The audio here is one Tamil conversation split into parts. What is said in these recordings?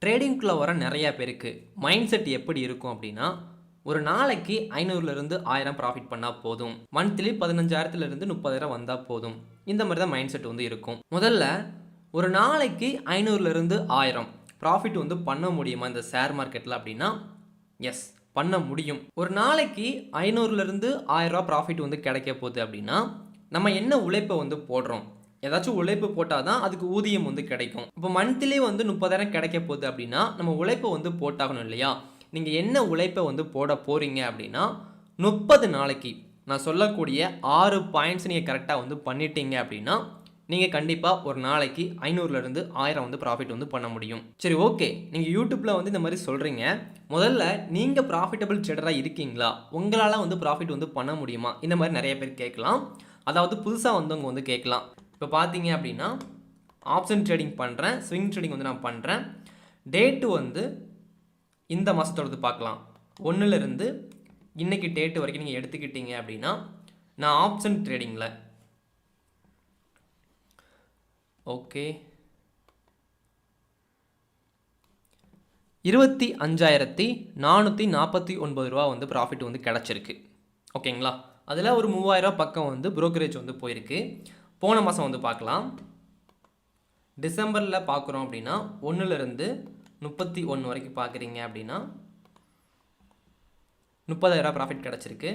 ட்ரேடிங்குள்ளே வர நிறையா பேருக்கு மைண்ட் செட் எப்படி இருக்கும் அப்படின்னா, ஒரு நாளைக்கு 500லேருந்து 1000 ப்ராஃபிட் பண்ணால் போதும், மந்த்லி 15,000லேருந்து 30,000 வந்தால் போதும், இந்த மாதிரி தான் மைண்ட் செட் வந்து இருக்கும். முதல்ல ஒரு நாளைக்கு 500லேருந்து 1000 ப்ராஃபிட் வந்து பண்ண முடியுமா இந்த ஷேர் மார்க்கெட்டில் அப்படின்னா, எஸ் பண்ண முடியும். ஒரு நாளைக்கு 500லேருந்து 1000 ப்ராஃபிட் வந்து கிடைக்க போகுது அப்படின்னா, நம்ம என்ன உழைப்பை வந்து போடுறோம், ஏதாச்சும் உழைப்பு போட்டால் தான் அதுக்கு ஊதியம் வந்து கிடைக்கும். இப்போ மந்த்லி வந்து 30,000 கிடைக்க போகுது அப்படின்னா நம்ம உழைப்பை வந்து போட்டாகணும் இல்லையா? நீங்கள் என்ன உழைப்பை வந்து போட போகிறீங்க அப்படின்னா 30 நாளைக்கு நான் சொல்லக்கூடிய 6 பாயிண்ட்ஸ் நீங்கள் கரெக்டாக வந்து பண்ணிட்டீங்க அப்படின்னா நீங்கள் கண்டிப்பாக ஒரு நாளைக்கு 500லேருந்து 1000 வந்து ப்ராஃபிட் வந்து பண்ண முடியும். சரி, ஓகே, நீங்கள் யூடியூப்பில் வந்து இந்த மாதிரி சொல்கிறீங்க. முதல்ல நீங்கள் ப்ராஃபிட்டபிள் ட்ரேடராக இருக்கீங்களா? உங்களால் வந்து ப்ராஃபிட் வந்து பண்ண முடியுமா? இந்த மாதிரி நிறைய பேர் கேட்கலாம். அதாவது புதுசாக வந்தவங்க வந்து கேட்கலாம். இப்போ பார்த்தீங்க அப்படின்னா ஆப்ஷன் ட்ரேடிங் பண்ணுறேன், ஸ்விங் ட்ரேடிங் வந்து நான் பண்ணுறேன். டேட்டு வந்து இந்த மாதத்தோடது பார்க்கலாம். 1லேருந்து இன்றைக்கி டேட்டு வரைக்கும் நீங்கள் எடுத்துக்கிட்டீங்க அப்படின்னா நான் ஆப்ஷன் ட்ரேடிங்கில் ஓகே 25,449 ரூபா வந்து ப்ராஃபிட் வந்து கிடச்சிருக்கு. ஓகேங்களா? அதில் ஒரு 3,000 பக்கம் வந்து ப்ரோக்கரேஜ் வந்து போயிருக்கு. போன மாதம் வந்து பார்க்கலாம். டிசம்பரில் பார்க்குறோம் அப்படின்னா 1லேருந்து 31 வரைக்கும் பார்க்குறீங்க அப்படின்னா 30,000 ப்ராஃபிட் கிடச்சிருக்கு.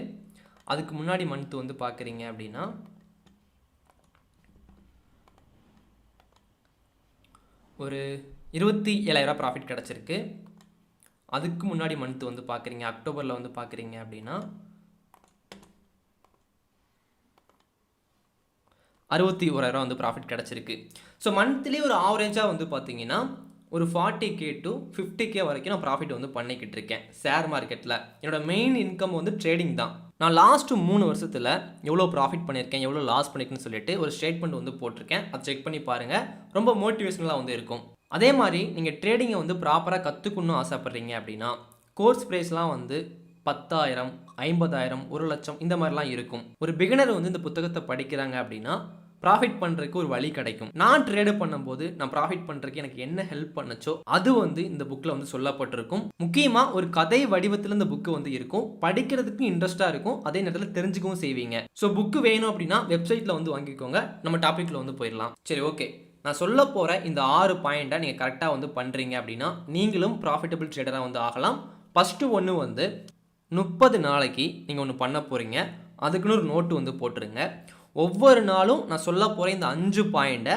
அதுக்கு முன்னாடி மந்த் வந்து பார்க்குறீங்க அப்படின்னா ஒரு 27,000 ப்ராஃபிட் கிடச்சிருக்கு. அதுக்கு முன்னாடி மந்த் வந்து பார்க்குறீங்க, அக்டோபரில் வந்து பார்க்குறீங்க அப்படின்னா 61,000 வந்து ப்ராஃபிட் கிடச்சிருக்கு. ஸோ மந்த்லி ஒரு ஆவரேஜாக வந்து பார்த்தீங்கன்னா ஒரு 40K to 50K வரைக்கும் நான் ப்ராஃபிட் வந்து பண்ணிக்கிட்டு இருக்கேன் ஷேர் மார்க்கெட்டில். என்னோட மெயின் இன்கம் வந்து ட்ரேடிங் தான். நான் லாஸ்ட்டு 3 வருஷத்தில் எவ்வளோ ப்ராஃபிட் பண்ணியிருக்கேன், எவ்வளோ லாஸ் பண்ணியிருக்கேன்னு சொல்லிட்டு ஒரு ஸ்டேட்மெண்ட் வந்து போட்டிருக்கேன். அதை செக் பண்ணி பாருங்கள், ரொம்ப மோட்டிவேஷனலாக வந்து இருக்கும். அதே மாதிரி நீங்கள் ட்ரேடிங்கை வந்து ப்ராப்பராக கற்றுக்கணும்னு ஆசைப்பட்றீங்க அப்படின்னா கோர்ஸ் ப்ரைஸ்லாம் வந்து 10,000, 50,000, 1,00,000 இந்த மாதிரிலாம் இருக்கும். ஒரு பிகினர் வந்து இந்த புத்தகத்தை படிக்கிறாங்க அப்படின்னா ப்ராஃபிட் பண்ணுறதுக்கு ஒரு வழி கிடைக்கும். நான் ட்ரேடு பண்ணும்போது நான் ப்ராஃபிட் பண்ணுறதுக்கு எனக்கு என்ன ஹெல்ப் பண்ணுச்சோ அது வந்து இந்த புக்கில் வந்து சொல்லப்பட்டிருக்கும். முக்கியமாக ஒரு கதை வடிவத்தில் இந்த புக்கு வந்து இருக்கும். படிக்கிறதுக்கு இன்ட்ரெஸ்ட்டாக இருக்கும், அதே நேரத்தில் தெரிஞ்சுக்கவும் செய்வீங்க. ஸோ புக்கு வேணும் அப்படின்னா வெப்சைட்டில் வந்து வாங்கிக்கோங்க. நம்ம டாப்பிக்கில் வந்து போயிடலாம். சரி, ஓகே, நான் சொல்ல போகிற இந்த 6 பாயிண்ட்டை நீங்கள் கரெக்டாக வந்து பண்ணுறீங்க அப்படின்னா நீங்களும் ப்ராஃபிட்டபிள் ட்ரேடராக வந்து ஆகலாம். ஃபஸ்ட்டு ஒன்று வந்து 30 நாளைக்கு நீங்கள் ஒன்று பண்ண போகிறீங்க. அதுக்குன்னு ஒரு நோட்டு வந்து போட்டுருங்க. ஒவ்வொரு நாளும் நான் சொல்ல போகிற இந்த 5 பாயிண்ட்டை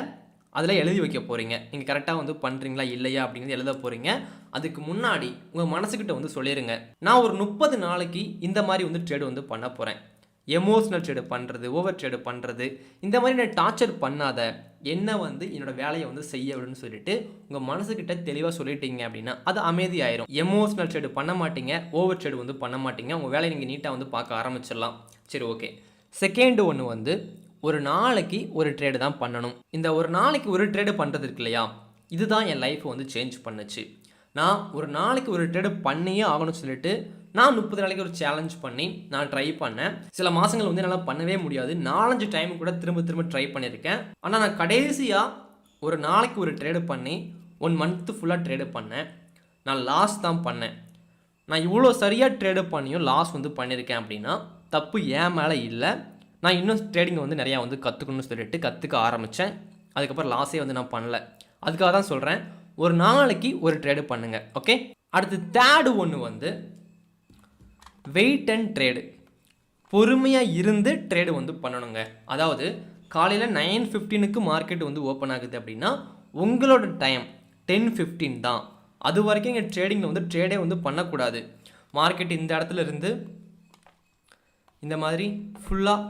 அதில் எழுதி வைக்க போகிறீங்க. நீங்கள் கரெக்டாக வந்து பண்ணுறீங்களா இல்லையா அப்படிங்கிறது எழுத போகிறீங்க. அதுக்கு முன்னாடி உங்கள் மனசுக்கிட்ட வந்து சொல்லிடுங்க, நான் ஒரு 30 நாளைக்கு இந்த மாதிரி வந்து ட்ரேடு வந்து பண்ண போகிறேன். எமோஷ்னல் ட்ரேடு பண்ணுறது, ஓவர் ட்ரேடு பண்ணுறது, இந்த மாதிரி நான் டார்ச்சர் பண்ணாத, என்ன வந்து என்னோடய வேலையை வந்து செய்ய விடுன்னு சொல்லிட்டு உங்கள் மனசுக்கிட்ட தெளிவாக சொல்லிட்டீங்க அப்படின்னா அது அமைதியாயிரும். எமோஷ்னல் ட்ரேடு பண்ண மாட்டீங்க, ஓவர் ட்ரேடு வந்து பண்ண மாட்டீங்க. உங்கள் வேலையை நீங்கள் நீட்டாக வந்து பார்க்க ஆரம்பிச்சிடலாம். சரி, ஓகே. செகண்ட் ஒன்று வந்து ஒரு நாளைக்கு ஒரு ட்ரேடு தான் பண்ணணும். இந்த ஒரு நாளைக்கு ஒரு ட்ரேடு பண்ணுறது இருக்கு இல்லையா, இதுதான் என் லைஃப்பை வந்து சேஞ்ச் பண்ணுச்சு. நான் ஒரு நாளைக்கு ஒரு ட்ரேடு பண்ணியே ஆகணும்னு சொல்லிட்டு நான் 30 நாளைக்கு ஒரு சேலஞ்ச் பண்ணி நான் ட்ரை பண்ணேன். சில மாதங்கள் வந்து என்னால் பண்ணவே முடியாது. 4-5 டைம் கூட திரும்ப ட்ரை பண்ணியிருக்கேன். ஆனால் நான் கடைசியாக ஒரு நாளைக்கு ஒரு ட்ரேடு பண்ணி 1 மந்த்து ஃபுல்லாக ட்ரேடு பண்ணேன். நான் லாஸ் தான் பண்ணேன். நான் இவ்வளோ சரியாக ட்ரேடு பண்ணியும் லாஸ் வந்து பண்ணியிருக்கேன் அப்படின்னா தப்பு ஏன் மேலே இல்லை. நான் இன்னும் ட்ரேடிங்கை வந்து நிறையா வந்து கற்றுக்கணும்னு சொல்லிட்டு கற்றுக்க ஆரம்பித்தேன். அதுக்கப்புறம் லாஸே வந்து நான் பண்ணல. அதுக்காக தான் சொல்கிறேன், ஒரு நாளைக்கு ஒரு ட்ரேடு பண்ணுங்கள். ஓகே. அடுத்து தேர்டு ஒன்று வந்து வெயிட் அண்ட் ட்ரேடு. பொறுமையாக இருந்து ட்ரேடு வந்து பண்ணணுங்க. அதாவது காலையில் 9:15க்கு மார்க்கெட் வந்து ஓப்பன் ஆகுது அப்படின்னா உங்களோட டைம் 10:15 தான். அது வரைக்கும் இங்கே ட்ரேடிங்கில் வந்து ட்ரேடே வந்து பண்ணக்கூடாது. மார்க்கெட் இந்த இடத்துல இருந்து இந்த மாதிரி ஃபுல்லாக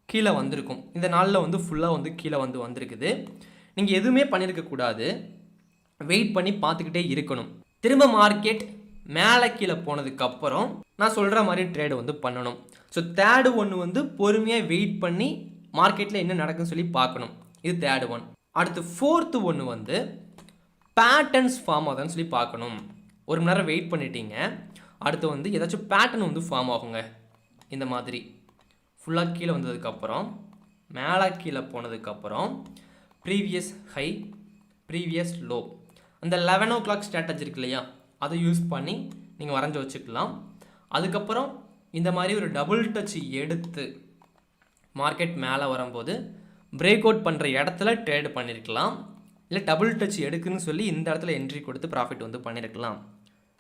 கீழே வந்திருக்கும். இந்த நாளில் வந்து ஃபுல்லாக வந்து கீழே வந்து வந்திருக்குது. நீங்கள் எதுவுமே பண்ணியிருக்கக்கூடாது, வெயிட் பண்ணி பார்த்துக்கிட்டே இருக்கணும். திரும்ப மார்க்கெட் மேலே கீழே போனதுக்கப்புறம் நான் சொல்கிற மாதிரி ட்ரேடு வந்து பண்ணணும். ஸோ தேர்டு ஒன்று வந்து பொறுமையாக வெயிட் பண்ணி மார்க்கெட்டில் என்ன நடக்குன்னு சொல்லி பார்க்கணும். இது தேர்டு ஒன். அடுத்து ஃபோர்த்து ஒன்று வந்து பேட்டர்ன்ஸ் ஃபார்ம் ஆகுதுன்னு சொல்லி பார்க்கணும். 1 மணி நேரம் வெயிட் பண்ணிட்டீங்க, அடுத்து வந்து ஏதாச்சும் பேட்டர்ன் வந்து ஃபார்ம் ஆகுங்க. இந்த மாதிரி ஃபுல்லாக கீழே வந்ததுக்கப்புறம் மேலே கீழே போனதுக்கப்புறம் ப்ரீவியஸ் ஹை, ப்ரீவியஸ் லோ, அந்த 11 o'clock ஸ்ட்ராட்டஜி இருக்கு இல்லையா, அதை யூஸ் பண்ணி நீங்கள் வரைஞ்சி வச்சுக்கலாம். அதுக்கப்புறம் இந்த மாதிரி ஒரு டபுள் டச் எடுத்து மார்க்கெட் மேலே வரும்போது பிரேக் அவுட் பண்ணுற இடத்துல ட்ரேடு பண்ணியிருக்கலாம். இல்லை டபுள் டச் எடுக்குன்னு சொல்லி இந்த இடத்துல என்ட்ரி கொடுத்து ப்ராஃபிட் வந்து பண்ணியிருக்கலாம்.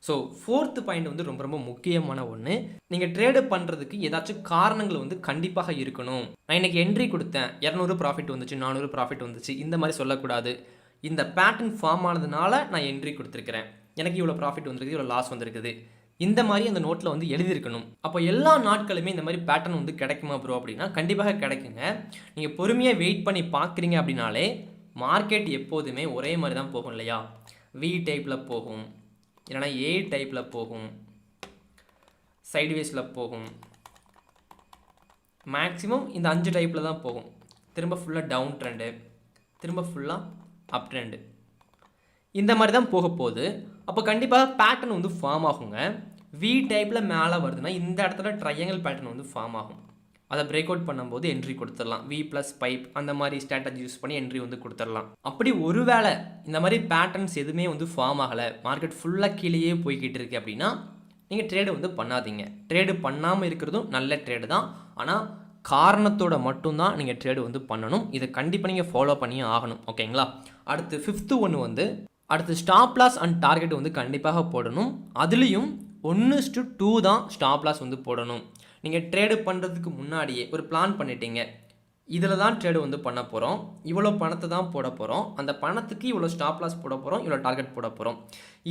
ஸோ 4th பாயிண்ட் வந்து ரொம்ப ரொம்ப முக்கியமான ஒன்று. நீங்கள் ட்ரேடு பண்ணுறதுக்கு ஏதாச்சும் காரணங்கள் வந்து கண்டிப்பாக இருக்கணும். நான் இன்றைக்கி என்ட்ரி கொடுத்தேன், 200 ப்ராஃபிட் வந்துச்சு, 400 ப்ராஃபிட் வந்துச்சு, இந்த மாதிரி சொல்லக்கூடாது. இந்த பேட்டர்ன் ஃபார்ம் ஆனதுனால நான் என்ட்ரி கொடுத்துருக்கிறேன், எனக்கு இவ்வளோ ப்ராஃபிட் வந்துருக்குது, இவ்வளோ லாஸ் வந்துருக்குது, இந்த மாதிரி அந்த நோட்டில் வந்து எழுதியிருக்கணும். அப்போ எல்லா நாட்களுமே இந்த மாதிரி பேட்டர்ன் வந்து கிடைக்குமா ப்ரோ அப்படின்னா கண்டிப்பாக கிடைக்குங்க. நீங்கள் பொறுமையாக வெயிட் பண்ணி பார்க்குறீங்க அப்படின்னாலே மார்க்கெட் எப்போதுமே ஒரே மாதிரி தான் போகும் இல்லையா. வி டைப்பில் போகும், இல்லைனா ஏ டைப்பில் போகும், சைட்வேஸில் போகும், மேக்ஸிமம் இந்த 5 டைப்பில் தான் போகும். திரும்ப ஃபுல்லாக டவுன் ட்ரெண்டு, திரும்ப ஃபுல்லாக அப் ட்ரெண்டு, இந்த மாதிரி தான் போக போகுது. அப்போ கண்டிப்பாக பேட்டர்ன் வந்து ஃபார்ம் ஆகுங்க. வி டைப்பில் மேலே வருதுன்னா இந்த இடத்துல ட்ரையாங்கிள் பேட்டர்ன் வந்து ஃபார்ம் ஆகும். அதை பிரேக் அவுட் பண்ணும்போது என்ட்ரி கொடுத்துடலாம். வி ப்ளஸ் பைப் அந்த மாதிரி ஸ்ட்ராட்டஜி யூஸ் பண்ணி என்ட்ரி வந்து கொடுத்துடலாம். அப்படி ஒருவேளை இந்த மாதிரி பேட்டர்ன்ஸ் எதுவுமே வந்து ஃபார்ம் ஆகலை, மார்க்கெட் ஃபுல்லாக கீழேயே போய்கிட்டு இருக்கு அப்படின்னா நீங்கள் ட்ரேடு வந்து பண்ணாதீங்க. ட்ரேடு பண்ணாமல் இருக்கிறதும் நல்ல ட்ரேடு தான், ஆனால் காரணத்தோட மட்டும்தான் நீங்கள் ட்ரேடு வந்து பண்ணணும். இதை கண்டிப்பாக நீங்கள் ஃபாலோ பண்ணியே ஆகணும். ஓகேங்களா. அடுத்து 5th ஒன்று வந்து அடுத்து ஸ்டாப் லாஸ் அண்ட் டார்கெட் வந்து கண்டிப்பாக போடணும். அதுலேயும் 1:2 தான் ஸ்டாப் லாஸ் வந்து போடணும். நீங்கள் ட்ரேடு பண்ணுறதுக்கு முன்னாடியே ஒரு பிளான் பண்ணிட்டீங்க, இதில் தான் ட்ரேடு வந்து பண்ண போகிறோம், இவ்வளோ பணத்தை தான் போட போகிறோம், அந்த பணத்துக்கு இவ்வளோ ஸ்டாப் லாஸ் போட போகிறோம், இவ்வளோ டார்கெட் போட போகிறோம்.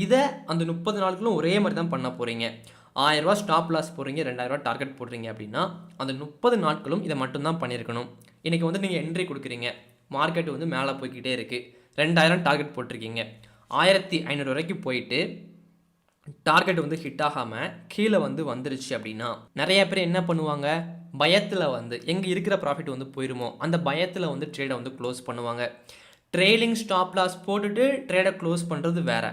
இதை அந்த 30 நாட்களும் ஒரே மாதிரி தான் பண்ண போகிறீங்க. 1000 ரூபா ஸ்டாப் லாஸ் போடுறீங்க, 2000 ரூபா டார்கெட் போடுறீங்க அப்படின்னா அந்த 30 நாட்களும் இதை மட்டும்தான் பண்ணியிருக்கணும். இன்றைக்கி வந்து நீங்கள் என்ட்ரி கொடுக்குறீங்க, மார்க்கெட் வந்து மேலே போய்கிட்டே இருக்குது, 2000 டார்கெட் போட்டிருக்கீங்க, 1500 வரைக்கும் போயிட்டு டார்கெட் வந்து ஹிட் ஆகாமல் கீழே வந்து வந்துருச்சு அப்படின்னா நிறைய பேர் என்ன பண்ணுவாங்க, பயத்தில் வந்து எங்கே இருக்கிற ப்ராஃபிட் வந்து போயிருமோ அந்த பயத்தில் வந்து ட்ரேடை வந்து க்ளோஸ் பண்ணுவாங்க. ட்ரெயிலிங் ஸ்டாப் லாஸ் போட்டுட்டு ட்ரேடை க்ளோஸ் பண்ணுறது வேறு,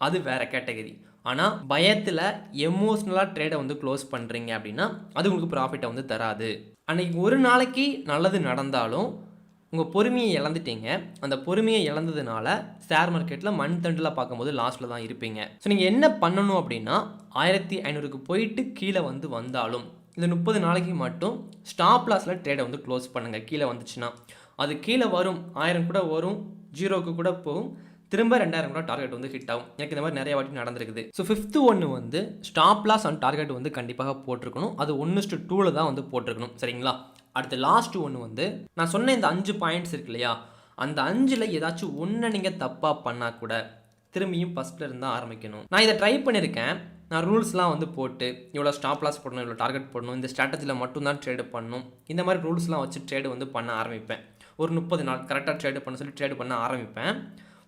அது வேறு கேட்டகரி. ஆனால் பயத்தில் எமோஷ்னலாக ட்ரேடை வந்து க்ளோஸ் பண்ணுறீங்க அப்படின்னா அது உங்களுக்கு ப்ராஃபிட்டை வந்து தராது. அன்றைக்கி ஒரு நாளைக்கு நல்லது நடந்தாலும் உங்கள் பொறுமையை இழந்துட்டீங்க. அந்த பொறுமையை இழந்ததுனால ஷேர் மார்க்கெட்டில் மந்த் எண்டில் பார்க்கும்போது லாஸ்ட்டில் தான் இருப்பீங்க. ஸோ நீங்கள் என்ன பண்ணணும் அப்படின்னா 1500க்கு போயிட்டு கீழே வந்து வந்தாலும் இந்த 30 நாளைக்கு மட்டும் ஸ்டாப் லாஸில் ட்ரேடை வந்து க்ளோஸ் பண்ணுங்கள். கீழே வந்துச்சுன்னா அது கீழே வரும், 1000 கூட வரும், 0க்கு கூட போகும், திரும்ப 2000 கூட டார்கெட் வந்து ஹிட் ஆகும். எனக்கு இந்த மாதிரி நிறைய வாட்டி நடந்திருக்குது. ஸோ 5th ஒன்று வந்து ஸ்டாப் லாஸ் அண்ட் டார்கெட் வந்து கண்டிப்பாக போட்டிருக்கணும். அது 1:2 தான் வந்து போட்டிருக்கணும். சரிங்களா. அடுத்து லாஸ்ட் ஒன்று வந்து நான் சொன்ன இந்த 5 பாயிண்ட்ஸ் இருக்கு இல்லையா, அந்த 5ல் ஏதாச்சும் ஒன்று நீங்கள் தப்பாக பண்ணால் கூட திரும்பியும் ஃபஸ்ட்டில் இருந்தால் ஆரம்பிக்கணும். நான் இதை ட்ரை பண்ணியிருக்கேன். நான் ரூல்ஸ்லாம் வந்து போட்டு இவ்வளோ ஸ்டாப் லாஸ் போடணும், இவ்வளோ டார்கெட் போடணும், இந்த ஸ்ட்ராட்டஜியில் மட்டும்தான் ட்ரேடு பண்ணணும், இந்த மாதிரி ரூல்ஸ்லாம் வச்சு ட்ரேடு வந்து பண்ண ஆரம்பிப்பேன். ஒரு 30 நாள் கரெக்டாக ட்ரேடு பண்ண சொல்லி ட்ரேடு பண்ண ஆரம்பிப்பேன்.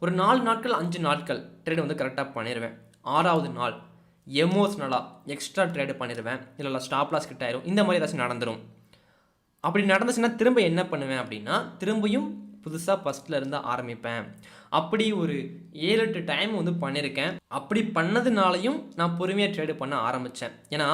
ஒரு 4 நாட்கள் 5 நாட்கள் ட்ரேடு வந்து கரெக்டாக பண்ணிடுவேன். 6வது நாள் எமோஷ்னலாக எக்ஸ்ட்ரா ட்ரேடு பண்ணிடுவேன், இல்லை ஸ்டாப் லாஸ் கிட்ட ஆயிரும், இந்த மாதிரி ஏதாச்சும் நடந்துடும். அப்படி நடந்துச்சுன்னா திரும்ப என்ன பண்ணுவேன் அப்படின்னா திரும்பியும் புதுசாக ஃபஸ்ட்டில் இருந்து ஆரம்பிப்பேன். அப்படி ஒரு 7-8 டைம் வந்து பண்ணியிருக்கேன். அப்படி பண்ணதுனாலையும் நான் பொறுமையாக ட்ரேடு பண்ண ஆரம்பித்தேன். ஏன்னா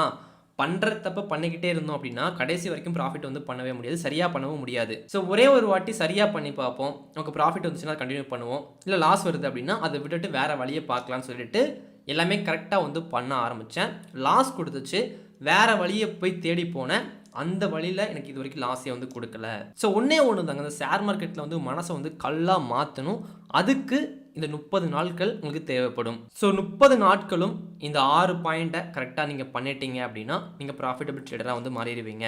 பண்ணுற தப்ப பண்ணிக்கிட்டே இருந்தோம் அப்படின்னா கடைசி வரைக்கும் ப்ராஃபிட் வந்து பண்ணவே முடியாது, சரியாக பண்ணவும் முடியாது. ஸோ ஒரே ஒரு வாட்டி சரியாக பண்ணி பார்ப்போம், நமக்கு ப்ராஃபிட் வந்துச்சுன்னா கண்டினியூ பண்ணுவோம், இல்லை லாஸ் வருது அப்படின்னா அதை விட்டுட்டு வேறு வழியை பார்க்கலான்னு சொல்லிட்டு எல்லாமே கரெக்டாக வந்து பண்ண ஆரம்பித்தேன். லாஸ் கொடுத்துச்சு, வேறு வழியை போய் தேடி போனேன், அந்த வழியில் எனக்கு இது வரைக்கும் லாஸே வந்து கொடுக்கல. ஸோ ஒன்றே தாங்க, அந்த ஷேர் மார்க்கெட்டில் வந்து மனசை வந்து கல்லாக மாற்றணும். அதுக்கு இந்த 30 நாட்கள் உங்களுக்கு தேவைப்படும். ஸோ 30 நாட்களும் இந்த 6 பாயிண்ட்டை கரெக்டாக நீங்கள் பண்ணிட்டீங்க அப்படின்னா நீங்கள் ப்ராஃபிட்டபிள் ட்ரேடராக வந்து மாறிடுவீங்க.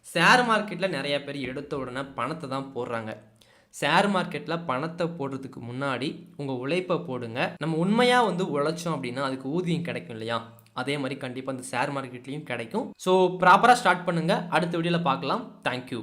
ஷேர் மார்க்கெட்டில் நிறைய பேர் எடுத்த உடனே பணத்தை தான் போடுறாங்க. ஷேர் மார்க்கெட்டில் பணத்தை போடுறதுக்கு முன்னாடி உங்கள் உழைப்பை போடுங்க. நம்ம உண்மையாக வந்து உழைச்சோம் அப்படின்னா அதுக்கு ஊதியம் கிடைக்கும் இல்லையா, அதே மாதிரி கண்டிப்பாக அந்த ஷேர் மார்க்கெட்லேயும் கிடைக்கும். ஸோ ப்ராப்பராக ஸ்டார்ட் பண்ணுங்கள். அடுத்த வீடியோவில் பார்க்கலாம். தேங்க்யூ.